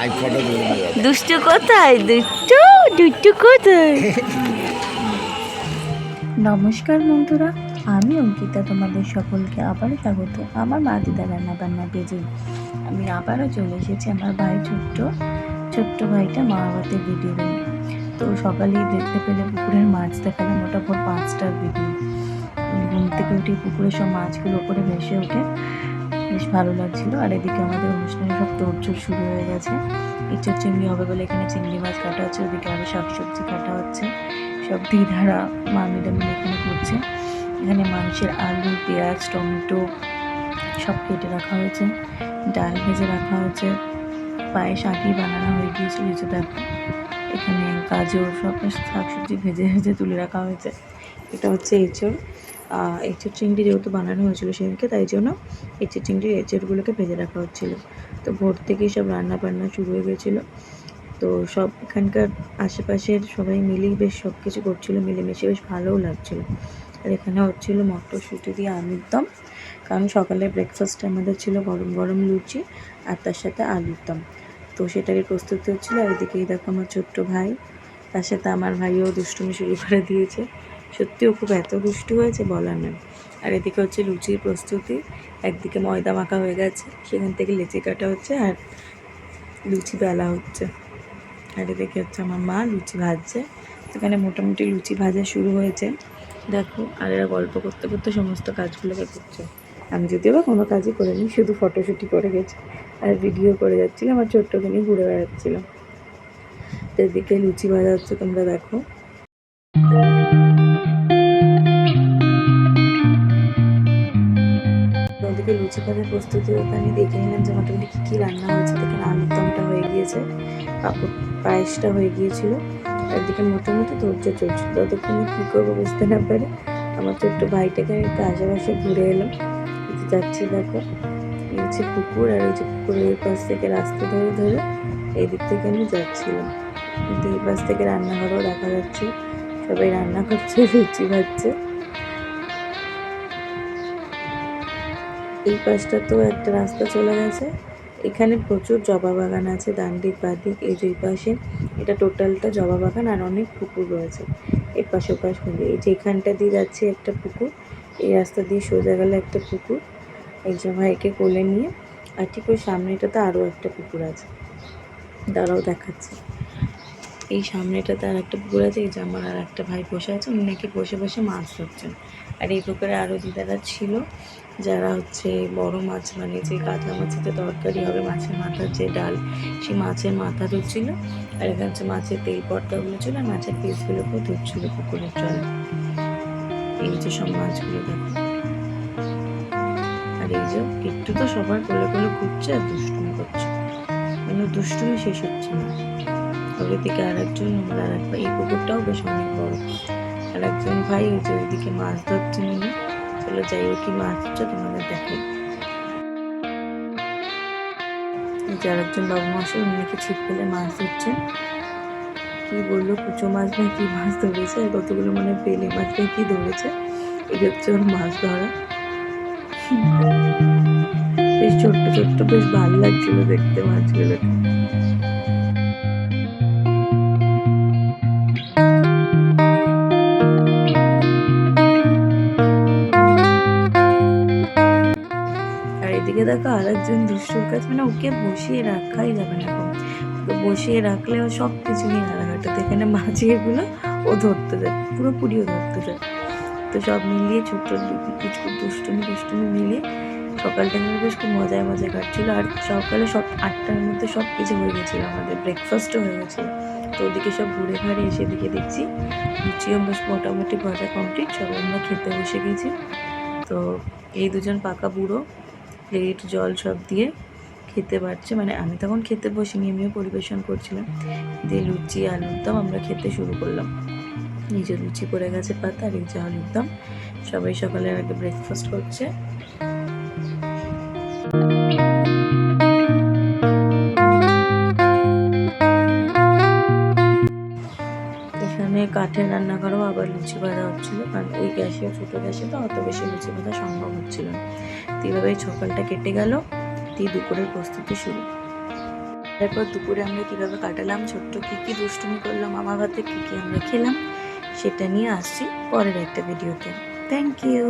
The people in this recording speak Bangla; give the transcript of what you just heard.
দুষ্টু কোথায়? দুষ্টু দুষ্টু কোথায়? নমস্কার বন্ধুরা, আমি অঙ্কিতা, তোমাদের সকলকে আবারও স্বাগত আমার মা দিদা রান্নাবান্না পেজে। আমি আবারও চলে এসেছি আমার ভাই ছোট্ট ভাইটা মা বাবাতে ভিডিও নিয়ে। তো সকালেই দেখতে পেলে পুকুরের মাছ দেখালাম, মোটা ভোর 5টার ভিডিও। ঘুম থেকে উঠে পুকুরের সব মাছগুলো ওপরে ভেসে ওঠে, বেশ ভালো লাগছিল। আর এদিকে আমাদের অনুষ্ঠানে সব তোড়জোড় শুরু হয়ে গেছে। ইঁচড় চিংড়ি হবে বলে এখানে চিংড়ি মাছ কাটা হচ্ছে, ওদিকে আরও শাকসবজি কাটা হচ্ছে। সব দিদারা মামিরা মিলে এখানে করছে। এখানে মাংসের আলু, পেঁয়াজ, টমেটো সব কেটে রাখা হয়েছে, ডাল ভেজে রাখা হয়েছে, পায়েস আগেই বানানো হয়ে গিয়েছিল। এই যে দেখো, এখানে গাজর সব শাকসবজি ভেজে ভেজে তুলে রাখা হয়েছে। এটা হচ্ছে এঁচড় চিংড়ি, যেহেতু বানানো হয়েছিল সেদিনকে, তাই জন্য এঁচড় চিংড়ির এঁচড়গুলোকে ভেজে রাখা হচ্ছিলো। তো ভোর থেকেই সব রান্না বান্না শুরু হয়ে গেছিলো। তো সব এখানকার আশেপাশের সবাই মিলেই বেশ সব কিছু করছিলো, মিলেমিশে বেশ ভালোও লাগছিলো। আর এখানে হচ্ছিলো মটরশুঁটি দিয়ে আলুর দম, কারণ সকালে ব্রেকফাস্টে আমাদের ছিল গরম গরম লুচি আর তার সাথে আলুর দম। তো সেটারই প্রস্তুতি হচ্ছিলো। আর এদিকেই দেখো আমার ছোট্ট ভাই, তার সাথে আমার ভাইও দুষ্টুমি শুরু করে দিয়েছে। সত্যিও খুব এত দুষ্টু হয়েছে বলার নয়। আর এদিকে হচ্ছে লুচির প্রস্তুতি, একদিকে ময়দা মাখা হয়ে গেছে, সেখান থেকে লেচি কাটা হচ্ছে আর লুচি বেলা হচ্ছে। আর এদিকে হচ্ছে আমার মা লুচি ভাজছে। সেখানে মোটামুটি লুচি ভাজা শুরু হয়েছে দেখো। আর এরা গল্প করতে করতে সমস্ত কাজগুলোকে করছে। আমি যদিও বা কোনো কাজই করিনি, শুধু ফটোশুটি করে গেছি আর ভিডিও করে যাচ্ছিলাম, আমার ছোট্টকে নিয়ে ঘুরে বেড়াচ্ছিলাম। তো এদিকে লুচি ভাজা হচ্ছে, তোমরা দেখো। ওদিকে লুচি ভাজার প্রস্তুতি হতে আমি দেখে নিলাম যে মোটামুটি কী কী রান্না হয়েছে। দেখেন আলুর দমটা হয়ে গিয়েছে, পায়েসটা হয়ে গিয়েছিল। একদিকে মোটামুটি ধৈর্য চলছিল। ততক্ষণে কী করবো বুঝতে না পারে আমার ছোট্ট ভাইটাকে আমি একটু আশেপাশে ঘুরে এলাম। যাচ্ছি দেখো, এই হচ্ছে পুকুর, আর এই যে পুকুরের পাশ থেকে রাস্তা ধরে ধরে এই দিক থেকে আমি যাচ্ছিলাম। কিন্তু এই পাশ থেকে রান্নাঘরও দেখা যাচ্ছে, সবাই রান্না করছে, লুচি ভাজছে। এই পাশটা তো একটা রাস্তা চলে গেছে। এখানে প্রচুর জবা বাগান আছে, ডান দিক বাঁ দিক। এই যে পাশে এটা টোটালটা জবা বাগান, আর অনেক পুকুর রয়েছে এর পাশে ওপাশ মিলে। এই যে এখানটা দিয়ে যাচ্ছে একটা পুকুর, এই রাস্তা দিয়ে সোজা গেলে একটা পুকুর, এই যে ভাইকে কোলে নিয়ে। আর ঠিক ওই সামনেটাতে আরও একটা পুকুর আছে, দাঁড়াও দেখাচ্ছে। এই সামনেটাতে আর একটা পুকুর আছে। এই যে আমার আর একটা ভাই বসে আছে, উনি নাকি বসে বসে মাছ ধরছেন। আর এই পুকুরে আরও দিদারা ছিল, যারা হচ্ছে বড় মাছ, মানে যে কাতলা মাছের যে তরকারি হবে, মাছের মাথার যে ডাল, সেই মাছের মাথা ধরছিল। আর এখানে হচ্ছে মাছের তেল পর্দাগুলো ছিল, আর মাছের পিসগুলোকেও ধরছিল পুকুরের জলে। এই যে সব মাছগুলো দেখো। আর এই যে একটু তো সবার কোলে কোলে ঘুরছে আর দুষ্টুমি করছে, মানে দুষ্টুমি শেষ হচ্ছে না। ওইদিকে আর একজন, এই পুকুরটাও বেশ অনেক বড়। আর একজন ভাই ওই যে ওইদিকে মাছ ধরছেন উনি। চলো যাই, ও কি মাছ ধরছে তোমাদের দেখাই। এই যে আর একজন বাবু মাসে, উনি নাকি ছিপ ফেলে মাছ ধরছেন। কি বললো, কুচো মাছ না কি মাছ ধরেছে, আর কতগুলো মানে বেলে মাছ না কি ধরেছে। এই হচ্ছে ওর মাছ ধরা। বেশ ছোট্ট ছোট্ট, বেশ ভালো লাগছিল দেখতে মাছগুলোকে। এদিকে দেখো আর একজন দুষ্টুর কাজ, মানে ওকে বসিয়ে রাখাই যাবে না, এখন তো বসিয়ে রাখলেও সব কিছু নিয়ে হারাঘাটাতে। এখানে মাছ এগুলো ও ধরতে যায়, পুরোপুরিও ধরতে যায়। তো সব মিলিয়ে ছোট্ট দুষ্টুমি মিলিয়ে সকালটা কিন্তু বেশ খুব মজায় কাটছিলো। আর সকালে সব 8টার মধ্যে সব কিছু হয়ে গেছিলো, আমাদের ব্রেকফাস্টও হয়ে গেছিলো। তো ওদিকে সব ঘুরে ঘাড়ে এসে দিকে দেখছি লুচিও বেশ মোটামুটি ভাজা কমপ্লিট, সবাই আমরা খেতে বসে গেছি। তো এই দুজন পাকা বুড়ো প্লেট জল সব দিয়ে খেতে পারছে, মানে আমি তখন খেতে বসিনি, আমিও পরিবেশন করছিলাম। দিয়ে লুচি আলুর দম আমরা খেতে শুরু করলাম। নিজে লুচি পড়ে গেছে পাতা, আর এই যে আলুর দম। সবাই সকালে আগে ব্রেকফাস্ট করছে। এখানে কাঠের রান্নাঘরেও আবার লুচি ভাজা হচ্ছিলো, কারণ ওই গ্যাসে, ছোটো গ্যাসে তো অত বেশি লুচি ভাজা সম্ভব হচ্ছিল না। তো এইভাবেই সকালটা কেটে গেল, দিয়ে দুপুরের প্রস্তুতি শুরু। তারপর দুপুরে আমরা কীভাবে কাটালাম, ছোট্ট কী কী দুষ্টুমি করলাম মামার ভাতে, কী কী আমরা খেলাম, সেটা নিয়ে আসছি পরের একটা ভিডিওতে। Thank you.